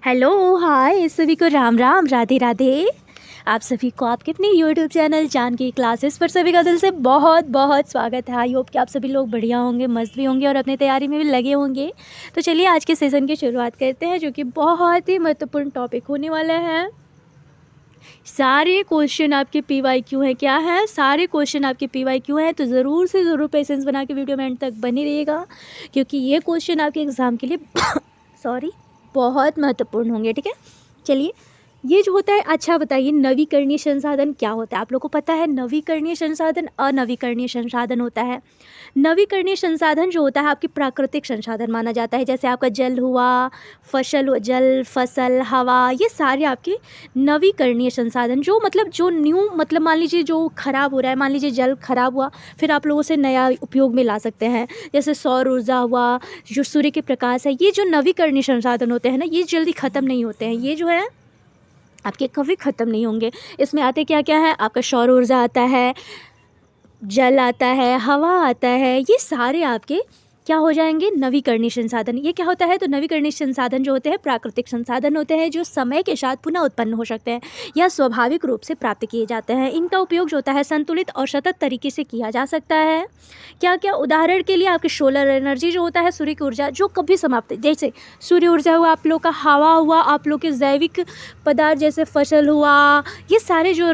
Hello, हाय सभी को राम राम, राधे राधे। आप सभी को आपके अपने यूट्यूब चैनल जानकी क्लासेस पर सभी का दिल से बहुत बहुत स्वागत है। आई होप कि आप सभी लोग बढ़िया होंगे, मस्त भी होंगे और अपनी तैयारी में भी लगे होंगे। तो चलिए आज के सेशन की शुरुआत करते हैं, जो कि बहुत ही महत्वपूर्ण टॉपिक होने वाला है। सारे क्वेश्चन आपके PYQ हैं, क्या है, सारे क्वेश्चन आपके PYQ हैं। तो ज़रूर से ज़रूर पेशेंस बना के वीडियो में एंड तक बने रहिएगा, क्योंकि ये क्वेश्चन आपके एग्ज़ाम के लिए सॉरी बहुत महत्वपूर्ण होंगे। ठीक है, चलिए ये जो होता है, अच्छा बताइए नवीकरणीय संसाधन क्या होता है। आप लोगों को पता है नवीकरणीय संसाधन, अनवीकरणीय संसाधन होता है। नवीकरणीय संसाधन जो होता है आपकी प्राकृतिक संसाधन माना जाता है, जैसे आपका जल हुआ, जल फसल, हवा, ये सारे आपके नवीकरणीय संसाधन जो जो न्यू मान लीजिए जो खराब हो रहा है, मान लीजिए जल खराब हुआ, फिर आप लोगों से नया उपयोग में ला सकते हैं। जैसे सौर ऊर्जा हुआ, जो सूर्य के प्रकाश है, ये जो नवीकरणीय संसाधन होते हैं ना, ये जल्दी ख़त्म नहीं होते हैं। ये जो है आपके कभी ख़त्म नहीं होंगे। इसमें आते क्या क्या है, आपका सौर ऊर्जा आता है, जल आता है, हवा आता है, ये सारे आपके क्या हो जाएंगे, नवीकरणीय संसाधन। ये क्या होता है, तो नवीकरणीय संसाधन जो होते हैं प्राकृतिक संसाधन होते हैं, जो समय के साथ पुनः उत्पन्न हो सकते हैं या स्वाभाविक रूप से प्राप्त किए जाते हैं। इनका उपयोग जो होता है संतुलित और सतत तरीके से किया जा सकता है। क्या क्या, उदाहरण के लिए आपके सोलर एनर्जी जो होता है, सूर्य की ऊर्जा जो कभी समाप्त, जैसे सूर्य ऊर्जा हुआ, आप लोग का हवा हुआ, आप लोग के जैविक पदार्थ जैसे फसल हुआ, ये सारे जो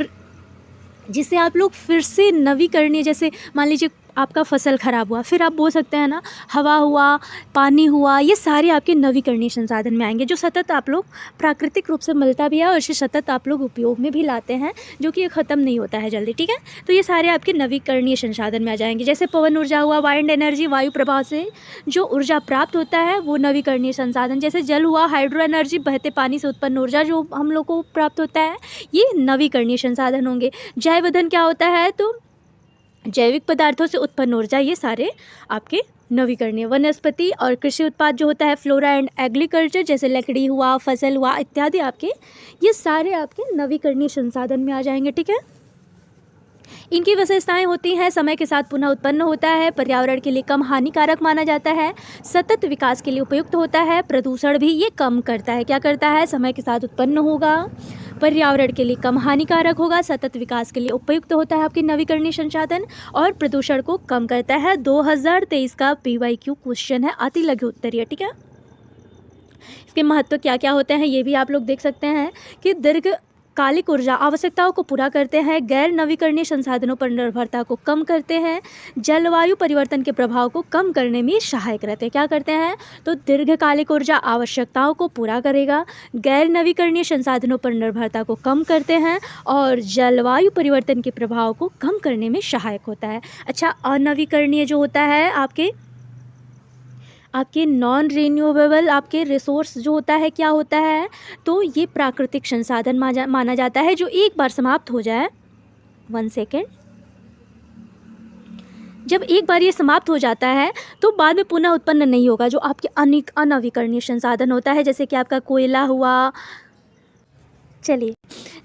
जिसे आप लोग फिर से नवीकरणीय, जैसे मान लीजिए आपका फसल ख़राब हुआ, फिर आप बोल सकते हैं ना, हवा हुआ, पानी हुआ, ये सारे आपके नवीकरणीय संसाधन में आएंगे, जो सतत आप लोग प्राकृतिक रूप से मिलता भी है और इसे सतत आप लोग उपयोग में भी लाते हैं, जो कि ये ख़त्म नहीं होता है जल्दी। ठीक है, तो ये सारे आपके नवीकरणीय संसाधन में आ जाएंगे। जैसे पवन ऊर्जा हुआ, वाइंड एनर्जी, वायु प्रभाव से जो ऊर्जा प्राप्त होता है वो नवीकरणीय संसाधन। जैसे जल हुआ, हाइड्रो एनर्जी, बहते पानी से उत्पन्न ऊर्जा जो हम लोग को प्राप्त होता है, ये नवीकरणीय संसाधन होंगे। जैव ईंधन क्या होता है, तो जैविक पदार्थों से उत्पन्न ऊर्जा, ये सारे आपके नवीकरणीय। वनस्पति और कृषि उत्पाद जो होता है, फ्लोरा एंड एग्रीकल्चर, जैसे लकड़ी हुआ, फसल हुआ इत्यादि, आपके ये सारे आपके नवीकरणीय संसाधन में आ जाएंगे। ठीक है, इनकी विशेषताएं होती हैं, समय के साथ पुनः उत्पन्न होता है, पर्यावरण के लिए कम हानिकारक माना जाता है, सतत विकास के लिए उपयुक्त होता है, प्रदूषण भी ये कम करता है। क्या करता है, समय के साथ उत्पन्न होगा, पर्यावरण के लिए कम हानिकारक होगा, सतत विकास के लिए उपयुक्त होता है आपके नवीकरणीय संसाधन, और प्रदूषण को कम करता है। 2023 का PYQ क्वेश्चन है, अति लघु उत्तरीय। ठीक है, इसके महत्व क्या क्या होते हैं ये भी आप लोग देख सकते हैं कि दीर्घकालिक ऊर्जा आवश्यकताओं को पूरा करते हैं, गैर नवीकरणीय संसाधनों पर निर्भरता को कम करते हैं, जलवायु परिवर्तन के प्रभाव को कम करने में सहायक रहते हैं। क्या करते हैं, तो दीर्घकालिक ऊर्जा आवश्यकताओं को पूरा करेगा, गैर नवीकरणीय संसाधनों पर निर्भरता को कम करते हैं, और जलवायु परिवर्तन के प्रभाव को कम करने में सहायक होता है। अच्छा, अनवीकरणीय जो होता है आपके नॉन रिन्यूएबल आपके रिसोर्स जो होता है, क्या होता है, तो ये प्राकृतिक संसाधन माना जाता है, जो एक बार समाप्त हो जाए, 1 सेकेंड, जब एक बार ये समाप्त हो जाता है तो बाद में पुनः उत्पन्न नहीं होगा, जो आपके अनवीकरणीय संसाधन होता है। जैसे कि आपका कोयला हुआ, चलिए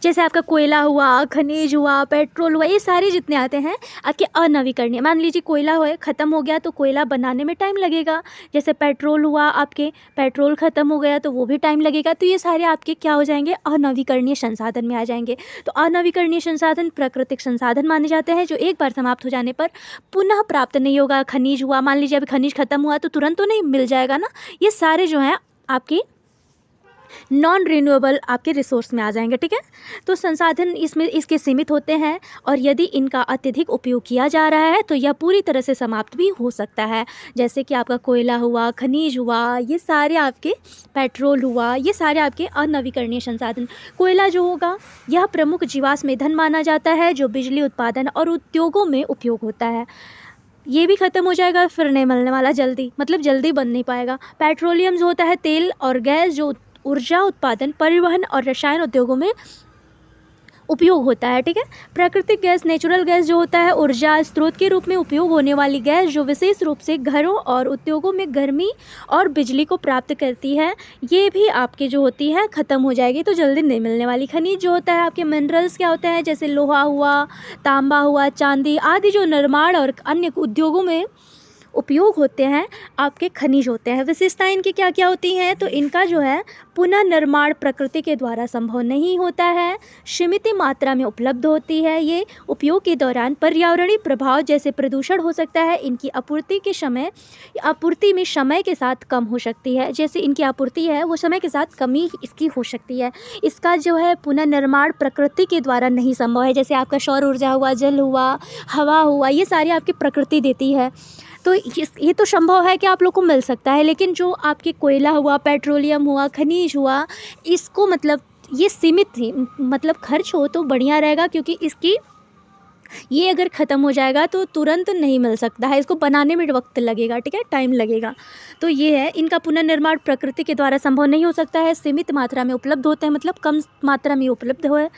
जैसे आपका कोयला हुआ, खनिज हुआ, पेट्रोल हुआ, ये सारे जितने आते हैं आपके अनवीकरणीय। मान लीजिए कोयला हो ख़त्म हो गया तो कोयला बनाने में टाइम लगेगा। जैसे पेट्रोल हुआ, आपके पेट्रोल ख़त्म हो गया तो वो भी टाइम लगेगा। तो ये सारे आपके क्या हो जाएंगे, अनवीकरणीय संसाधन में आ जाएंगे। तो अनवीकरणीय संसाधन प्राकृतिक संसाधन माने जाते हैं, जो एक बार समाप्त हो जाने पर पुनः प्राप्त नहीं होगा। खनिज हुआ, मान लीजिए अभी खनिज ख़त्म हुआ तो तुरंत तो नहीं मिल जाएगा ना, ये सारे जो हैं आपके नॉन रिन्यूएबल आपके रिसोर्स में आ जाएंगे। ठीक है, तो संसाधन इसके सीमित होते हैं, और यदि इनका अत्यधिक उपयोग किया जा रहा है तो यह पूरी तरह से समाप्त भी हो सकता है। जैसे कि आपका कोयला हुआ, खनिज हुआ, ये सारे आपके पेट्रोल हुआ, ये सारे आपके अनवीकरणीय संसाधन। कोयला जो होगा यह प्रमुख जीवाश्म ईंधन माना जाता है, जो बिजली उत्पादन और उद्योगों में उपयोग होता है। ये भी ख़त्म हो जाएगा, फिर नहीं मिलने वाला जल्दी, जल्दी बन नहीं पाएगा। पेट्रोलियम जो होता है, तेल और गैस जो ऊर्जा उत्पादन, परिवहन और रसायन उद्योगों में उपयोग होता है। ठीक है, प्राकृतिक गैस, नेचुरल गैस जो होता है, ऊर्जा स्रोत के रूप में उपयोग होने वाली गैस, जो विशेष रूप से घरों और उद्योगों में गर्मी और बिजली को प्राप्त करती है, ये भी आपके जो होती है ख़त्म हो जाएगी, तो जल्दी नहीं मिलने वाली। खनिज जो होता है आपके मिनरल्स क्या होता है, जैसे लोहा हुआ, तांबा हुआ, चांदी आदि, जो निर्माण और अन्य उद्योगों में उपयोग होते हैं आपके खनिज होते हैं। विशेषताएं इनकी क्या क्या होती हैं, तो इनका जो है पुनर्निर्माण प्रकृति के द्वारा संभव नहीं होता है, सीमित मात्रा में उपलब्ध होती है, ये उपयोग के दौरान पर्यावरणीय प्रभाव जैसे प्रदूषण हो सकता है, इनकी आपूर्ति में समय के साथ कम हो सकती है, जैसे इनकी आपूर्ति है वो समय के साथ कमी इसकी हो सकती है। इसका जो है पुनर्निर्माण प्रकृति के द्वारा नहीं संभव है, जैसे आपका सौर ऊर्जा हुआ, जल हुआ, हवा हुआ, ये सारी आपकी प्रकृति देती है। तो ये तो संभव है कि आप लोग को मिल सकता है, लेकिन जो आपके कोयला हुआ, पेट्रोलियम हुआ, खनिज हुआ, इसको मतलब ये सीमित थी, मतलब खर्च हो तो बढ़िया रहेगा, क्योंकि इसकी ये अगर ख़त्म हो जाएगा तो तुरंत नहीं मिल सकता है, इसको बनाने में वक्त लगेगा, ठीक है, टाइम लगेगा। तो ये है, इनका पुनर्निर्माण प्रकृति के द्वारा संभव नहीं हो सकता है, सीमित मात्रा में उपलब्ध होते हैं, मतलब कम मात्रा में उपलब्ध हो है।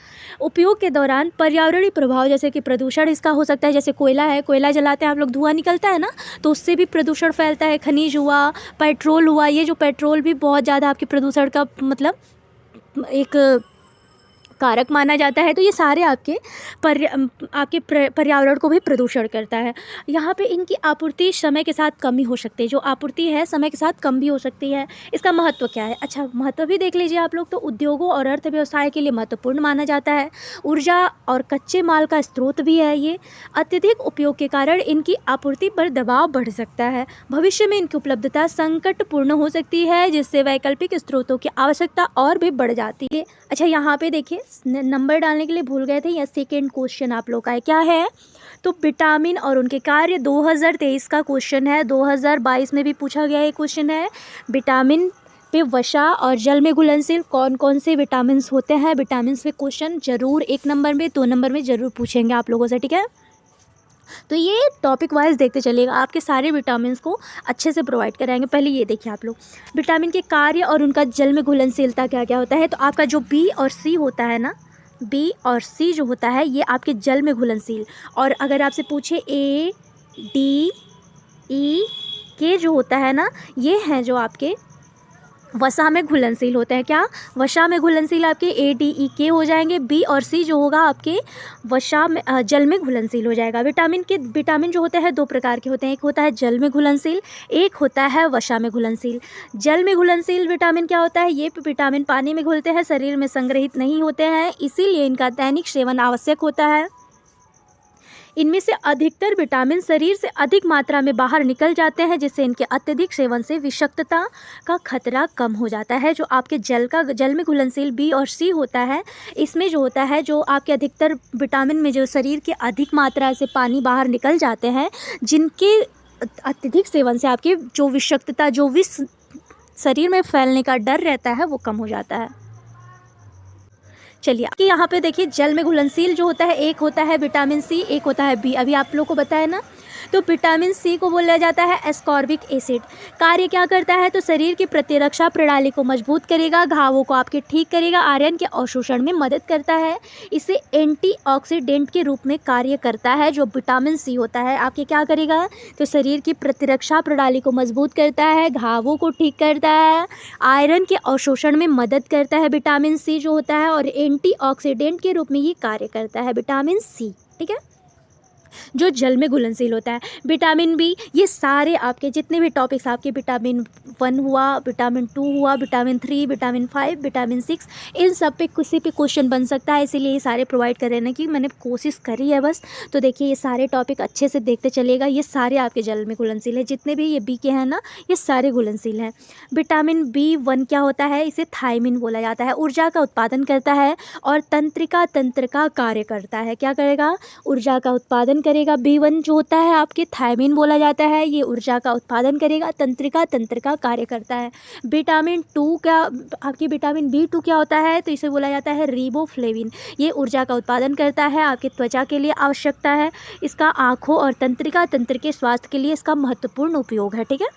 उपयोग के दौरान पर्यावरणीय प्रभाव जैसे कि प्रदूषण इसका हो सकता है, जैसे कोयला है, कोयला जलाते हैं आप लोग, धुआं निकलता है ना, तो उससे भी प्रदूषण फैलता है। खनिज हुआ, पेट्रोल हुआ, ये जो पेट्रोल भी बहुत ज़्यादा आपके प्रदूषण का मतलब एक कारक माना जाता है। तो ये सारे आपके पर्यावरण को भी प्रदूषण करता है। यहाँ पे इनकी आपूर्ति समय के साथ कमी हो सकती है, जो आपूर्ति है समय के साथ कम भी हो सकती है। इसका महत्व क्या है, अच्छा महत्व भी देख लीजिए आप लोग। तो उद्योगों और अर्थव्यवस्था के लिए महत्वपूर्ण माना जाता है, ऊर्जा और कच्चे माल का स्रोत भी है ये। अत्यधिक उपयोग के कारण इनकी आपूर्ति पर दबाव बढ़ सकता है, भविष्य में इनकी उपलब्धता संकटपूर्ण हो सकती है, जिससे वैकल्पिक स्रोतों की आवश्यकता और भी बढ़ जाती है। अच्छा यहाँ पे देखिए, नंबर डालने के लिए भूल गए थे, या सेकेंड क्वेश्चन आप लोग का है, क्या है, तो विटामिन और उनके कार्य 2023 का क्वेश्चन है। 2022 में भी पूछा गया ये क्वेश्चन है। विटामिन पे वसा और जल में घुलनशील कौन कौन से विटामिन होते हैं, विटामिन पे क्वेश्चन जरूर 1 नंबर में 2 नंबर में जरूर पूछेंगे आप लोगों से, ठीक है। तो ये टॉपिक वाइज देखते चलिएगा, आपके सारे विटामिन को अच्छे से प्रोवाइड कराएंगे। पहले ये देखिए आप लोग, विटामिन के कार्य और उनका जल में घुलनशीलता क्या क्या होता है। तो आपका जो बी और सी होता है ना, बी और सी जो होता है ये आपके जल में घुलनशील, और अगर आपसे पूछे ए डी ई के जो होता है ना, ये हैं जो आपके वसा में घुलनशील होते हैं। क्या, वसा में घुलनशील आपके ए डी ई के हो जाएंगे, बी और सी जो होगा आपके वसा में जल में घुलनशील हो जाएगा। विटामिन जो होते हैं 2 प्रकार के होते हैं, एक होता है जल में घुलनशील, एक होता है वसा में घुलनशील। जल में घुलनशील विटामिन क्या होता है, ये विटामिन पानी में घुलते हैं, शरीर में संग्रहित नहीं होते हैं, इसीलिए इनका दैनिक सेवन आवश्यक होता है। इनमें से अधिकतर विटामिन शरीर से अधिक मात्रा में बाहर निकल जाते हैं, जिससे इनके अत्यधिक सेवन से विषाक्तता का खतरा कम हो जाता है। जो आपके जल में घुलनशील बी और सी होता है, इसमें जो होता है, जो आपके अधिकतर विटामिन में जो शरीर के अधिक मात्रा से पानी बाहर निकल जाते हैं, जिनके अत्यधिक सेवन से आपकी जो विषाक्तता, जो विष शरीर में फैलने का डर रहता है, वो कम हो जाता है। चलिए कि यहाँ पे देखिए, जल में घुलनशील जो होता है, एक होता है विटामिन सी, एक होता है बी, अभी आप लोग को बताया ना। तो विटामिन सी को बोला जाता है एस्कॉर्बिक एसिड। कार्य क्या करता है, तो शरीर की प्रतिरक्षा प्रणाली को मजबूत करेगा, घावों को आपके ठीक करेगा, आयरन के अवशोषण में मदद करता है, इसे एंटीऑक्सीडेंट के रूप में कार्य करता है। जो विटामिन सी होता है आपके क्या करेगा, तो शरीर की प्रतिरक्षा प्रणाली को मजबूत करता है, घावों को ठीक करता है, आयरन के अवशोषण में मदद करता है विटामिन सी जो होता है, और एंटीऑक्सीडेंट के रूप में ये कार्य करता है विटामिन सी, ठीक है, जो जल में घुलनशील होता है। विटामिन बी, ये सारे आपके जितने भी टॉपिक्स आपके विटामिन 1 हुआ, विटामिन 2 हुआ, विटामिन 3, विटामिन 5, विटामिन 6, इन सब पे किसी पे क्वेश्चन बन सकता है, इसीलिए ये सारे प्रोवाइड कर रहे हैं कि मैंने कोशिश करी है बस। तो देखिए ये सारे टॉपिक अच्छे से देखते चलिएगा, ये सारे आपके जल में घुलनशील है, जितने भी ये बी के हैं ना, ये सारे घुलनशील हैं। विटामिन B1 क्या होता है, इसे थायमिन बोला जाता है, ऊर्जा का उत्पादन करता है और तंत्रिका तंत्र का कार्य करता है। क्या करेगा, ऊर्जा का उत्पादन करेगा। B1 जो होता है आपके थायमिन बोला जाता है, ये ऊर्जा का उत्पादन करेगा, तंत्रिका तंत्र का कार्य करता है। विटामिन 2 का आपकी विटामिन B2 क्या होता है, तो इसे बोला जाता है रिबोफ्लेविन, ये ऊर्जा का उत्पादन करता है, आपके त्वचा के लिए आवश्यकता है, इसका आँखों और तंत्रिका तंत्र के स्वास्थ्य के लिए इसका महत्वपूर्ण उपयोग है, ठीक है।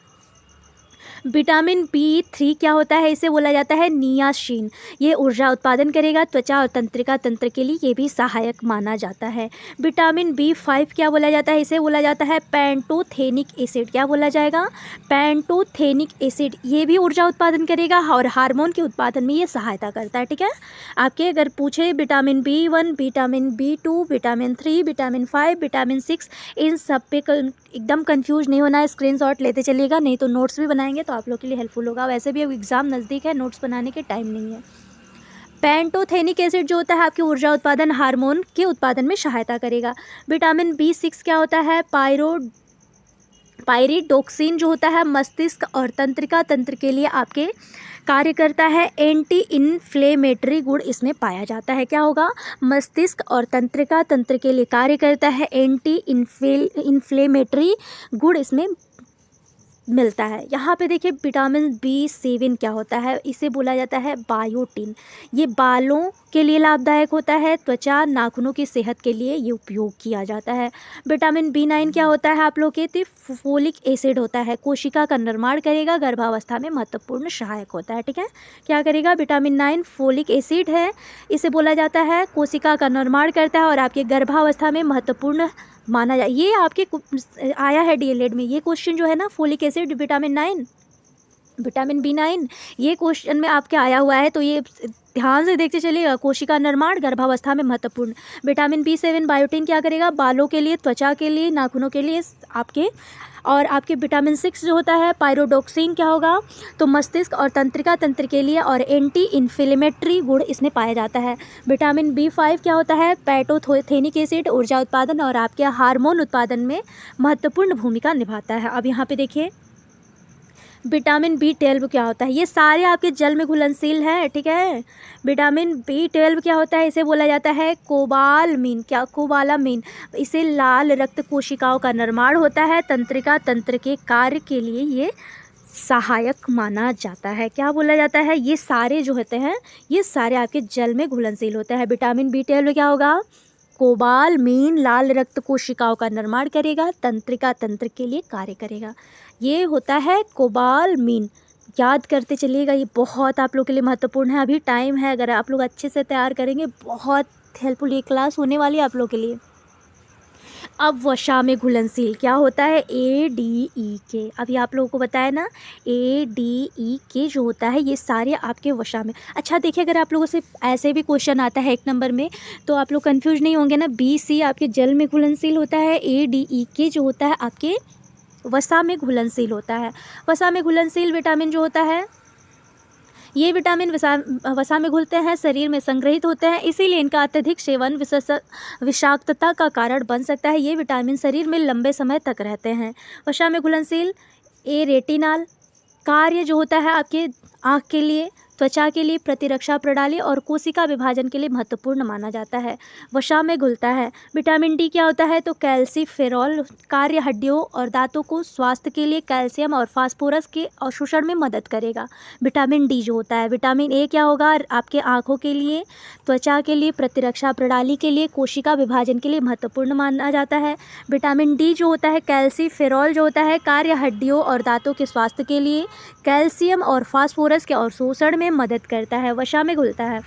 विटामिन B3 क्या होता है, इसे बोला जाता है नियासिन, ये ऊर्जा उत्पादन करेगा, त्वचा और तंत्रिका तंत्र के लिए ये भी सहायक माना जाता है। विटामिन B5 क्या बोला जाता है, इसे बोला जाता है पैंटोथेनिक एसिड, क्या बोला जाएगा, पैंटोथेनिक एसिड, ये भी ऊर्जा उत्पादन करेगा और हार्मोन के उत्पादन में ये सहायता करता है, ठीक है। आपके अगर पूछे vitamin B1, vitamin B2, vitamin 3, vitamin 5, vitamin 6, एकदम कंफ्यूज नहीं होना है, स्क्रीनशॉट लेते चलिएगा, नहीं तो नोट्स भी बनाएंगे तो आप लोग के लिए हेल्पफुल होगा। वैसे भी अब एग्ज़ाम नज़दीक है, नोट्स बनाने के टाइम नहीं है। पैंटोथेनिक एसिड जो होता है आपके ऊर्जा उत्पादन हार्मोन के उत्पादन में सहायता करेगा। विटामिन B6 क्या होता है, पायरिडोक्सिन जो होता है मस्तिष्क और तंत्रिका तंत्र के लिए आपके कार्य करता है। एंटी इन्फ्लेमेटरी गुण इसमें पाया जाता है। क्या होगा, मस्तिष्क और तंत्रिका तंत्र के लिए कार्य करता है, एंटी इन्फ्लेमेटरी गुण इसमें मिलता है। यहाँ पे देखिए विटामिन B7 क्या होता है, इसे बोला जाता है बायोटिन। ये बालों के लिए लाभदायक होता है, त्वचा नाखूनों की सेहत के लिए ये उपयोग किया जाता है। विटामिन B9 क्या होता है आप लोग के, फोलिक एसिड होता है, कोशिका का निर्माण करेगा, गर्भावस्था में महत्वपूर्ण सहायक होता है। ठीक है, क्या करेगा, विटामिन 9 फोलिक एसिड है, इसे बोला जाता है कोशिका का निर्माण करता है और आपके गर्भावस्था में महत्वपूर्ण माना जाए। ये आपके आया है डीएलएड में, ये क्वेश्चन जो है ना, फोलिक एसिड विटामिन B9 ये क्वेश्चन में आपके आया हुआ है, तो ये ध्यान से देखते चलिएगा। कोशिका निर्माण गर्भावस्था में महत्वपूर्ण। विटामिन B7 बायोटिन क्या करेगा, बालों के लिए, त्वचा के लिए, नाखूनों के लिए आपके। और आपके विटामिन 6 जो होता है पायरोडोक्सिन क्या होगा, तो मस्तिष्क और तंत्रिका तंत्र के लिए और एंटी इन्फ्लेमेटरी गुण इसमें पाया जाता है। विटामिन B5 क्या होता है, पैंटोथेनिक एसिड ऊर्जा उत्पादन और आपके हार्मोन उत्पादन में महत्वपूर्ण भूमिका निभाता है। अब यहाँ पे देखिए विटामिन B12 क्या होता है, ये सारे आपके जल में घुलनशील है। ठीक है, विटामिन B12 क्या होता है, इसे बोला जाता है कोबालामीन। क्या, कोबालामीन। इसे लाल रक्त कोशिकाओं का निर्माण होता है, तंत्रिका तंत्र के कार्य के लिए ये सहायक माना जाता है। क्या बोला जाता है, ये सारे जो होते हैं ये सारे आपके जल में घुलनशील होते हैं। विटामिन B12 क्या होगा, कोबालामीन लाल रक्त कोशिकाओं का निर्माण करेगा, तंत्रिका तंत्र के लिए कार्य करेगा। ये होता है कोबालामीन, याद करते चलिएगा, ये बहुत आप लोग के लिए महत्वपूर्ण है। अभी टाइम है, अगर आप लोग अच्छे से तैयार करेंगे बहुत हेल्पफुल ये क्लास होने वाली है आप लोग के लिए। अब वसा में घुलनशील क्या होता है, ADEK। अभी आप लोगों को बताया ना, ADEK जो होता है ये सारे आपके वसा में। अच्छा देखिए, अगर आप लोगों से ऐसे भी क्वेश्चन आता है 1 नंबर में, तो आप लोग कंफ्यूज नहीं होंगे ना। BC आपके जल में घुलनशील होता है, ADEK जो होता है आपके वसा में घुलनशील होता है। वसा में घुलनशील विटामिन जो होता है, ये विटामिन वसा में घुलते हैं, शरीर में संग्रहित होते हैं, इसीलिए इनका अत्यधिक सेवन विषाक्तता का कारण बन सकता है। ये विटामिन शरीर में लंबे समय तक रहते हैं। वसा में घुलनशील रेटिनॉल कार्य जो होता है आपके आँख के लिए, त्वचा के लिए, प्रतिरक्षा प्रणाली और कोशिका विभाजन के लिए महत्वपूर्ण माना जाता है। वसा में घुलता है। विटामिन D क्या होता है, तो कैल्सीफेरॉल कार्य हड्डियों और दांतों को स्वास्थ्य के लिए कैल्शियम और फास्फोरस के अवशोषण में मदद करेगा। विटामिन D जो होता है। विटामिन A क्या होगा, आपके आँखों के लिए, त्वचा के लिए, प्रतिरक्षा प्रणाली के लिए, कोशिका विभाजन के लिए महत्वपूर्ण माना जाता है। विटामिन D जो होता है, कैल्सीफेरॉल जो होता है, कार्य हड्डियों और दांतों के स्वास्थ्य के लिए, कैल्शियम और फास्फोरस के अवशोषण में मदद करता है, वसा में घुलता है।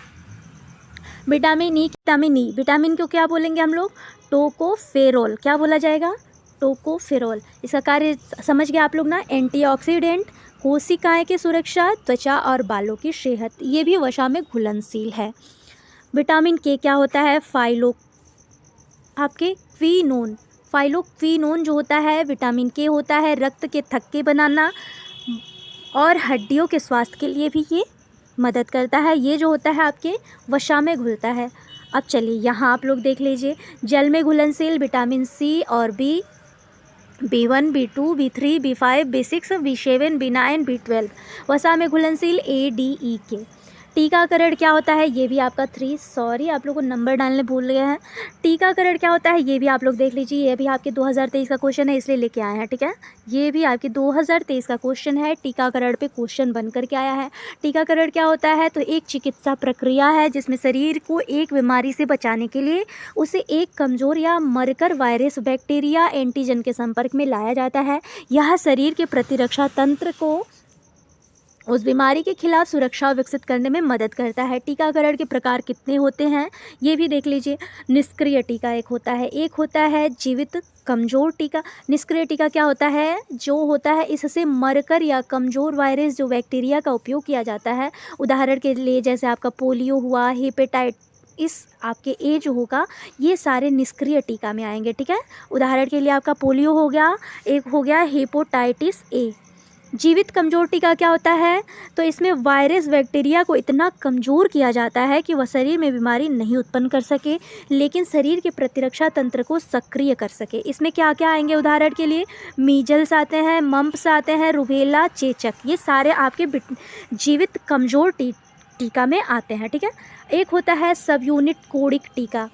विटामिन ई, विटामिन को क्या बोलेंगे हम लोग, टोकोफेरोल। क्या बोला जाएगा, टोकोफेरोल। इसका कार्य समझ गए आप लोग ना, एंटीऑक्सीडेंट, कोशिकाएं की सुरक्षा, त्वचा और बालों की सेहत, ये भी वसा में घुलनशील है। विटामिन के क्या होता है, फाइलोक्विनोन जो होता है, विटामिन के होता है रक्त के थक्के बनाना और हड्डियों के स्वास्थ्य के लिए भी ये मदद करता है। ये जो होता है आपके वसा में घुलता है। अब चलिए यहाँ आप लोग देख लीजिए, जल में घुलनशील विटामिन C और B1, B2, B3, B5, B6, B7, B9, B12। वसा में घुलनशील ADEK। टीकाकरण क्या होता है, ये भी आपका 3, सॉरी आप लोग को नंबर डालने भूल गए हैं। टीकाकरण क्या होता है, ये भी आप लोग देख लीजिए, ये भी आपके 2023 का क्वेश्चन है, इसलिए लेके आए हैं। ठीक है, ये भी आपके 2023 का क्वेश्चन है, टीकाकरण पे क्वेश्चन बन करके आया है। टीकाकरण क्या होता है, तो एक चिकित्सा प्रक्रिया है जिसमें शरीर को एक बीमारी से बचाने के लिए उसे एक कमज़ोर या मरकर वायरस, बैक्टीरिया, एंटीजन के संपर्क में लाया जाता है। यह शरीर के प्रतिरक्षा तंत्र को उस बीमारी के खिलाफ सुरक्षा विकसित करने में मदद करता है। टीकाकरण के प्रकार कितने होते हैं, ये भी देख लीजिए। निष्क्रिय टीका एक होता है जीवित कमज़ोर टीका। निष्क्रिय टीका क्या होता है, जो होता है इससे मरकर या कमज़ोर वायरस जो बैक्टीरिया का उपयोग किया जाता है। उदाहरण के लिए जैसे आपका पोलियो हुआ, इस आपके ए जो होगा ये सारे निष्क्रिय टीका में आएंगे, ठीक है। उदाहरण के लिए आपका पोलियो हो गया, एक हो गया हेपेटाइटिस ए। जीवित कमज़ोर टीका क्या होता है, तो इसमें वायरस बैक्टीरिया को इतना कमज़ोर किया जाता है कि वह शरीर में बीमारी नहीं उत्पन्न कर सके, लेकिन शरीर के प्रतिरक्षा तंत्र को सक्रिय कर सके। इसमें क्या क्या आएंगे, उदाहरण के लिए मीजल्स आते हैं, मम्प्स आते हैं, रुबेला, चेचक, ये सारे आपके जीवित कमज़ोर टीका में आते हैं, ठीक है। एक होता है सब यूनिट कोडिक टीका।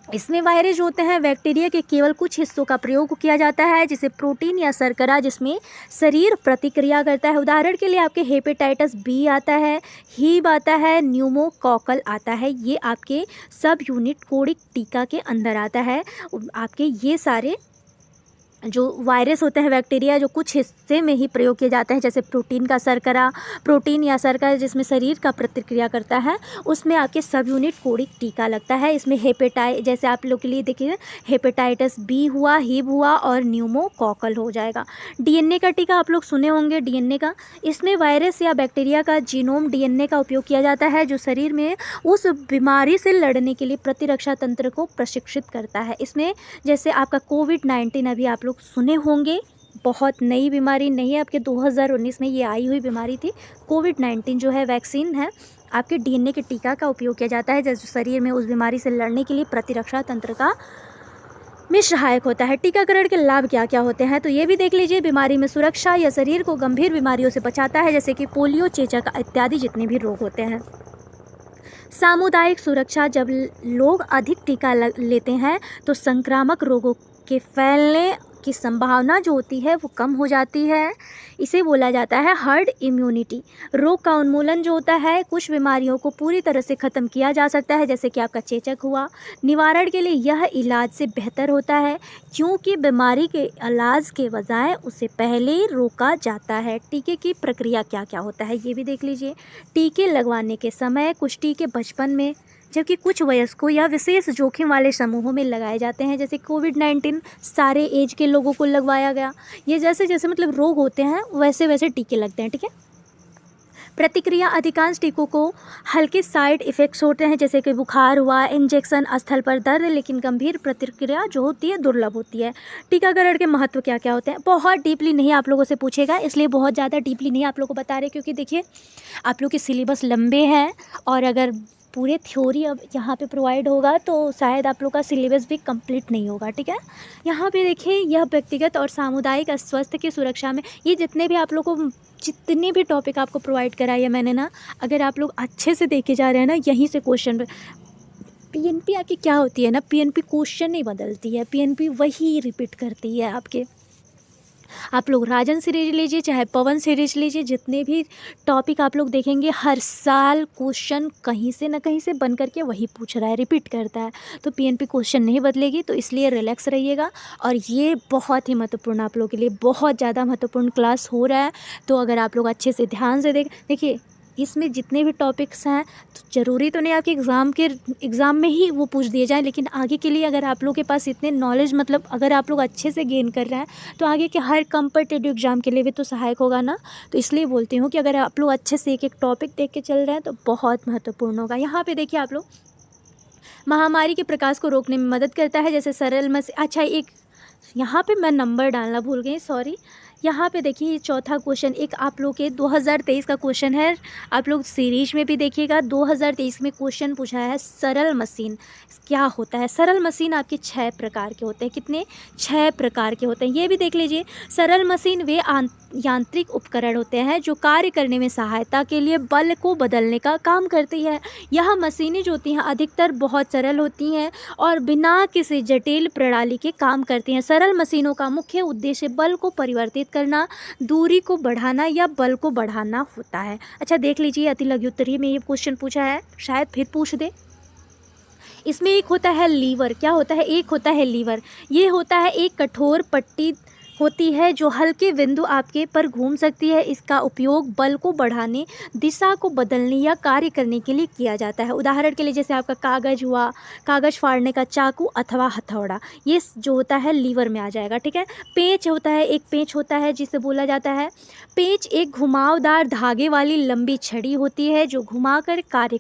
इसमें वायरस होते हैं बैक्टीरिया के केवल कुछ हिस्सों का प्रयोग किया जाता है, जैसे प्रोटीन या शर्करा, जिसमें शरीर प्रतिक्रिया करता है। उदाहरण के लिए आपके हेपेटाइटिस बी आता है, हीब आता है, न्यूमोकॉकल आता है, ये आपके सब यूनिट कोडिक टीका के अंदर आता है। आपके ये सारे जो वायरस होते हैं बैक्टीरिया जो कुछ हिस्से में ही प्रयोग किए जाते हैं, जैसे प्रोटीन या शर्करा जिसमें शरीर का प्रतिक्रिया करता है, उसमें आपके सब यूनिट कोडिक टीका लगता है। इसमें जैसे आप लोग के लिए देखिए हेपेटाइटिस बी हुआ, हीब हुआ और न्यूमोकॉकल हो जाएगा। डीएनए का टीका आप लोग सुने होंगे, डीएनए का, इसमें वायरस या बैक्टीरिया का जीनोम डीएनए का उपयोग किया जाता है, जो शरीर में उस बीमारी से लड़ने के लिए प्रतिरक्षा तंत्र को प्रशिक्षित करता है। इसमें जैसे आपका कोविड-19 अभी आप लोग सुने होंगे, बहुत नई बीमारी नहीं है, आपके 2019 में ये आई हुई बीमारी थी। कोविड-19 जो है वैक्सीन है, आपके डीएनए के टीका का उपयोग किया जाता है, जैसे शरीर में उस बीमारी से लड़ने के लिए प्रतिरक्षा तंत्र का में सहायक होता है। टीकाकरण के लाभ क्या क्या होते हैं, तो ये भी देख लीजिए। बीमारी में सुरक्षा, या शरीर को गंभीर बीमारियों से बचाता है, जैसे कि पोलियो, चेचक इत्यादि जितने भी रोग होते हैं। सामुदायिक सुरक्षा, जब लोग अधिक टीका लेते हैं तो संक्रामक रोगों के फैलने की संभावना जो होती है वो कम हो जाती है। इसे बोला जाता है हर्ड इम्यूनिटी। रोग का उन्मूलन जो होता है, कुछ बीमारियों को पूरी तरह से ख़त्म किया जा सकता है, जैसे कि आपका चेचक हुआ। निवारण के लिए यह इलाज से बेहतर होता है, क्योंकि बीमारी के इलाज के बजाय उसे पहले रोका जाता है। टीके की प्रक्रिया क्या क्या होता है ये भी देख लीजिए। टीके लगवाने के समय कुछ टीके बचपन में, जबकि कुछ वयस्कों या विशेष जोखिम वाले समूहों में लगाए जाते हैं, जैसे कोविड-19 सारे एज के लोगों को लगवाया गया। ये जैसे जैसे मतलब रोग होते हैं वैसे वैसे टीके लगते हैं, ठीक है। प्रतिक्रिया, अधिकांश टीकों को हल्के साइड इफ़ेक्ट्स होते हैं, जैसे कि बुखार हुआ, इंजेक्शन, स्थल पर दर्द, लेकिन गंभीर प्रतिक्रिया जो होती है दुर्लभ होती है। टीकाकरण के महत्व क्या क्या होते हैं, बहुत डीपली नहीं आप लोगों से पूछेगा, इसलिए बहुत ज़्यादा डीपली नहीं आप लोगों को बता रहे, क्योंकि देखिए आप लोग के सिलेबस लंबे हैं, और अगर पूरे थ्योरी अब यहाँ पे प्रोवाइड होगा तो शायद आप लोग का सिलेबस भी कंप्लीट नहीं होगा, ठीक है। यहाँ पे देखिए, यह व्यक्तिगत और सामुदायिक स्वास्थ्य की सुरक्षा में, ये जितने भी आप लोग को जितने भी टॉपिक आपको प्रोवाइड कराई है मैंने ना, अगर आप लोग अच्छे से देखे जा रहे हैं ना, यहीं से क्वेश्चन पीएनपी आपकी क्या होती है ना, पीएनपी क्वेश्चन नहीं बदलती है, पीएनपी वही रिपीट करती है आपके। आप लोग राजन सीरीज लीजिए चाहे पवन सीरीज लीजिए, जितने भी टॉपिक आप लोग देखेंगे हर साल क्वेश्चन कहीं से ना कहीं से बन करके वही पूछ रहा है, रिपीट करता है। तो पीएनपी क्वेश्चन नहीं बदलेगी, तो इसलिए रिलैक्स रहिएगा। और ये बहुत ही महत्वपूर्ण, आप लोगों के लिए बहुत ज़्यादा महत्वपूर्ण क्लास हो रहा है। तो अगर आप लोग अच्छे से ध्यान से देखिए, इसमें जितने भी टॉपिक्स हैं, तो ज़रूरी तो नहीं आपके एग्ज़ाम में ही वो पूछ दिए जाएँ, लेकिन आगे के लिए अगर आप लोग के पास इतने नॉलेज, मतलब अगर आप लोग अच्छे से गेन कर रहे हैं, तो आगे के हर कॉम्पिटिटिव एग्ज़ाम के लिए भी तो सहायक होगा ना। तो इसलिए बोलती हूँ कि अगर आप लोग अच्छे से एक एक टॉपिक देख के चल रहे हैं तो बहुत महत्वपूर्ण होगा। यहाँ पर देखिए आप लोग, महामारी के प्रकाश को रोकने में मदद करता है, जैसे अच्छा एक यहाँ पे मैं नंबर डालना भूल गई, सॉरी। यहाँ पे देखिए चौथा क्वेश्चन, एक आप लोग के 2023 का क्वेश्चन है, आप लोग सीरीज में भी देखिएगा। 2023 में क्वेश्चन पूछा है सरल मशीन क्या होता है। सरल मशीन आपके 6 प्रकार के होते हैं, कितने, 6 प्रकार के होते हैं, ये भी देख लीजिए। सरल मशीन वे यांत्रिक उपकरण होते हैं जो कार्य करने में सहायता के लिए बल को बदलने का काम करती है। यह मशीनें जो होती हैं अधिकतर बहुत सरल होती हैं और बिना किसी जटिल प्रणाली के काम करती हैं। सरल मशीनों का मुख्य उद्देश्य बल को परिवर्तित करना, दूरी को बढ़ाना या बल को बढ़ाना होता है। अच्छा देख लीजिए, अति लघु उत्तरीय में ये क्वेश्चन पूछा है, शायद फिर पूछ दे। इसमें एक होता है लीवर, क्या होता है, एक होता है लीवर। ये होता है एक कठोर पट्टी होती है जो हल्के बिंदु आपके पर घूम सकती है। इसका उपयोग बल को बढ़ाने, दिशा को बदलने या कार्य करने के लिए किया जाता है। उदाहरण के लिए जैसे आपका कागज़ हुआ, कागज़ फाड़ने का चाकू अथवा हथौड़ा, ये जो होता है लीवर में आ जाएगा, ठीक है। पेंच होता है, एक पेंच होता है जिसे बोला जाता है पेंच, एक घुमावदार धागे वाली लंबी छड़ी होती है जो घुमाकर कार्य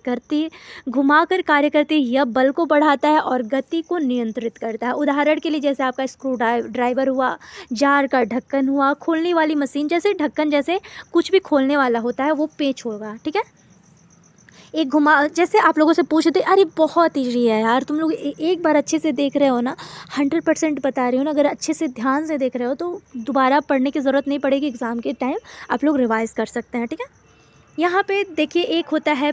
करती यह बल को बढ़ाता है और गति को नियंत्रित करता है। उदाहरण के लिए जैसे आपका स्क्रू ड्राइवर हुआ, जार का ढक्कन हुआ, खोलने वाली मशीन, जैसे ढक्कन जैसे कुछ भी खोलने वाला होता है वो पेंच होगा, ठीक है। एक जैसे आप लोगों से पूछते, अरे बहुत ईजी है यार, तुम लोग एक बार अच्छे से देख रहे हो ना, 100% बता रही हो ना, अगर अच्छे से ध्यान से देख रहे हो तो दोबारा पढ़ने की ज़रूरत नहीं पड़ेगी, एग्ज़ाम के टाइम आप लोग रिवाइज कर सकते हैं, ठीक है। यहाँ पे देखिए एक होता है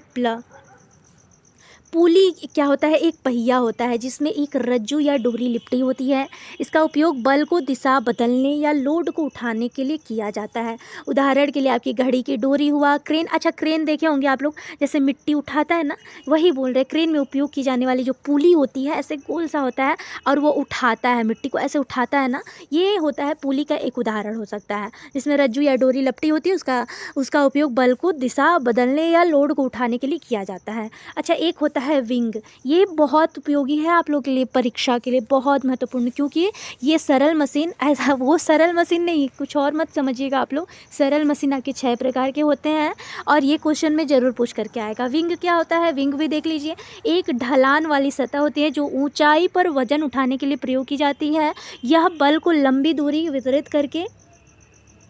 पुली क्या होता है, एक पहिया होता है जिसमें एक रज्जू या डोरी लिपटी होती है। इसका उपयोग बल को दिशा बदलने या लोड को उठाने के लिए किया जाता है। उदाहरण के लिए आपकी घड़ी की डोरी हुआ, क्रेन, अच्छा क्रेन देखे होंगे आप लोग, जैसे मिट्टी उठाता है ना, वही बोल रहे, क्रेन में उपयोग की जाने वाली जो पुली होती है, ऐसे गोल सा होता है और वो उठाता है, मिट्टी को ऐसे उठाता है ना, ये होता है पुली का एक उदाहरण हो सकता है, जिसमें रज्जू या डोरी लपटी होती है, उसका उपयोग बल को दिशा बदलने या लोड को उठाने के लिए किया जाता है। अच्छा, एक होता है विंग, ये बहुत उपयोगी है आप लोग के लिए, परीक्षा के लिए बहुत महत्वपूर्ण, क्योंकि ये सरल मशीन, ऐसा वो सरल मशीन नहीं, कुछ और मत समझिएगा आप लोग, सरल मशीन आपके 6 प्रकार के होते हैं और ये क्वेश्चन में ज़रूर पूछ करके आएगा। विंग क्या होता है, विंग भी देख लीजिए, एक ढलान वाली सतह होती है जो ऊंचाई पर वजन उठाने के लिए प्रयोग की जाती है। यह बल को लंबी दूरी वितरित करके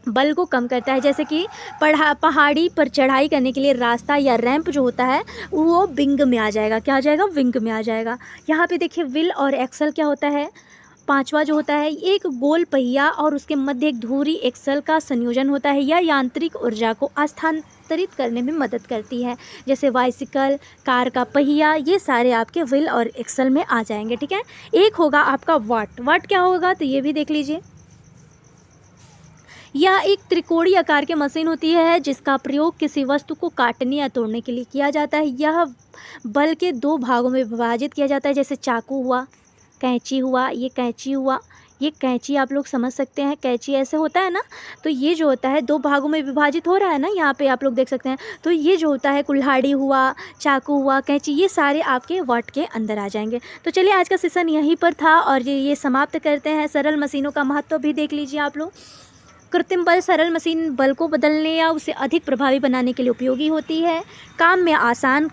बल को कम करता है, जैसे कि पहाड़ी पर चढ़ाई करने के लिए रास्ता या रैंप जो होता है वो विंग में आ जाएगा, क्या आ जाएगा, विंग में आ जाएगा। यहाँ पे देखिए व्हील और एक्सल क्या होता है, पांचवा जो होता है एक गोल पहिया और उसके मध्य एक धुरी एक्सल का संयोजन होता है। यह यांत्रिक ऊर्जा को स्थानांतरित करने में मदद करती है, जैसे बाइसिकल, कार का पहिया, ये सारे आपके व्हील और एक्सल में आ जाएंगे, ठीक है। एक होगा आपका वाट क्या होगा, तो ये भी देख लीजिए, यह एक त्रिकोणीय आकार की मशीन होती है जिसका प्रयोग किसी वस्तु को काटने या तोड़ने के लिए किया जाता है। यह बल के 2 भागों में विभाजित किया जाता है, जैसे चाकू हुआ, कैंची हुआ, ये कैंची हुआ, ये कैंची आप लोग समझ सकते हैं, कैंची ऐसे होता है ना, तो ये जो होता है 2 भागों में विभाजित हो रहा है ना, यहाँ पे आप लोग देख सकते हैं, तो ये जो होता है कुल्हाड़ी हुआ, चाकू हुआ, कैंची, ये सारे आपके वाट के अंदर आ जाएंगे। तो चलिए आज का सेशन यहीं पर था और ये समाप्त करते हैं। सरल मशीनों का महत्व भी देख लीजिए आप लोग। कृत्रिम बल सरल मशीन बल को बदलने या उसे अधिक प्रभावी बनाने के लिए उपयोगी होती है। काम में आसान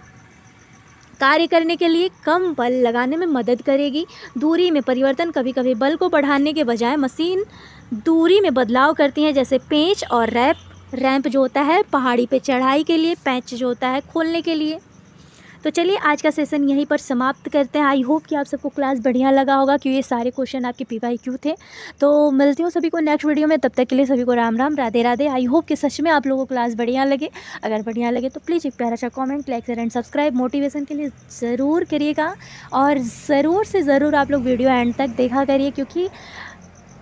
कार्य करने के लिए कम बल लगाने में मदद करेगी। दूरी में परिवर्तन, कभी कभी बल को बढ़ाने के बजाय मशीन दूरी में बदलाव करती है, जैसे पेंच और रैंप जो होता है पहाड़ी पे चढ़ाई के लिए, पैंच जो होता है खोलने के लिए। तो चलिए आज का सेशन यहीं पर समाप्त करते हैं। आई होप कि आप सबको क्लास बढ़िया लगा होगा, क्योंकि ये सारे क्वेश्चन आपके PYQ थे। तो मिलती हूँ सभी को नेक्स्ट वीडियो में, तब तक के लिए सभी को राम राम, राधे राधे। आई होप कि सच में आप लोगों को क्लास बढ़िया लगे। अगर बढ़िया लगे तो प्लीज़ एक प्यारा सा comment, like, share and subscribe motivation के लिए ज़रूर करिएगा और ज़रूर से ज़रूर आप लोग वीडियो एंड तक देखा करिए, क्योंकि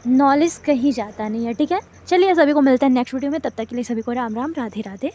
नॉलेज कहीं जाता नहीं है, ठीक है। चलिए सभी को मिलते हैं नेक्स्ट वीडियो में, तब तक के लिए सभी को राम राम, राधे राधे।